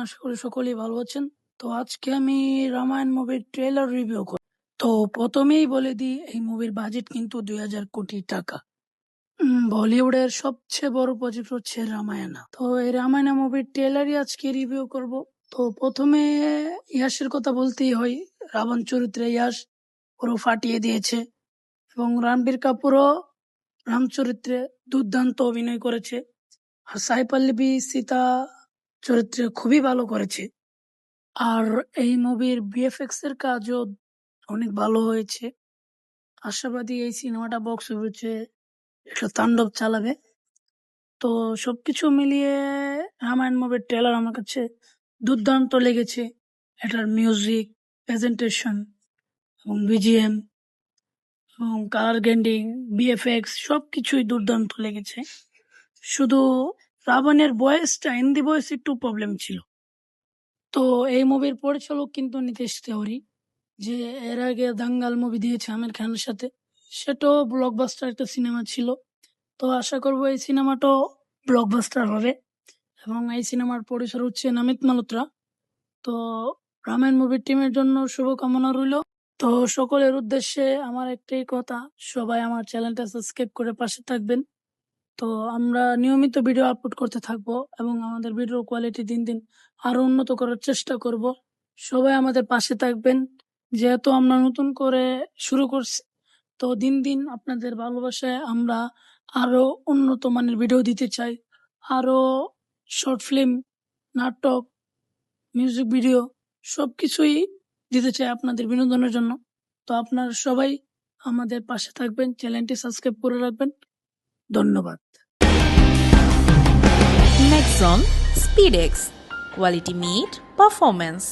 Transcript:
আশা করি সকলেই ভালো আছেন। তো আজকে আমি রামায়ণ মুভির ট্রেলার রিভিউ করব। তো প্রথমেই বলে দিই, এই মুভির বাজেট কিন্তু 2000 কোটি টাকা। বলিউডের সবচেয়ে বড় প্রজেক্ট হচ্ছে রামায়ণা। তো এই রামায়ণা মুভির ট্রেলারই আজকে রিভিউ করব। তো প্রথমে ইয়াশের কথা বলতেই হয়। রাবণ চরিত্রে ইয়াশ পুরো ফাটিয়ে দিয়েছে এবং রণবীর কাপুরও রাম চরিত্রে দুর্দান্ত অভিনয় করেছে। আর সাই পল্লবী সীতা চরিত্রে খুবই ভালো করেছে। আর এই মুভির ভিএফএক্স এর কাজও অনেক ভালো হয়েছে। আশাবাদী এই সিনেমাটা বক্স অফিসে একটা তাণ্ডব চালাবে। তো সবকিছু মিলিয়ে রামায়ণ মুভির ট্রেলার আমার কাছে দুর্দান্ত লেগেছে। এটার মিউজিক, প্রেজেন্টেশন এবং বিজিএম এবং কালার গ্রেডিং, ভিএফএক্স সবকিছুই দুর্দান্ত লেগেছে। শুধু রাবণের বয়েসটা, হিন্দি বয়েস একটু প্রবলেম ছিল। তো এই মুভির পরিচালক কিন্তু নিতেশ তিওয়ারি, যে এর আগে দাঙ্গাল মুভি দিয়েছে আমির খানের সাথে, সেটাও ব্লকবাস্টার একটা সিনেমা ছিল। তো আশা করবো এই সিনেমাটাও ব্লকবাস্টার হবে এবং এই সিনেমার প্রডিউসার হচ্ছে নামিত মালহোত্রা। তো রামায়ণ মুভির টিমের জন্য শুভকামনা রইল। তো সকলের উদ্দেশ্যে আমার একটাই কথা, সবাই আমার চ্যানেলটা সাবস্ক্রাইব করে পাশে থাকবেন। তো আমরা নিয়মিত ভিডিও আপলোড করতে থাকবো এবং আমাদের ভিডিওর কোয়ালিটি দিন দিন আরো উন্নত করার চেষ্টা করব। সবাই আমাদের পাশে থাকবেন। যেহেতু আমরা নতুন করে শুরু করছি, তো দিন দিন আপনাদের ভালোবাসায় আমরা আরো উন্নত মানের ভিডিও দিতে চাই। আরো শর্ট ফিল্ম, নাটক, মিউজিক ভিডিও সবকিছুই দিতে চাই আপনাদের বিনোদনের জন্য। তো আপনারা সবাই আমাদের পাশে থাকবেন, চ্যানেলটি সাবস্ক্রাইব করে রাখবেন। ধন্যবাদ। Nexon Speedex Quality Meet Performance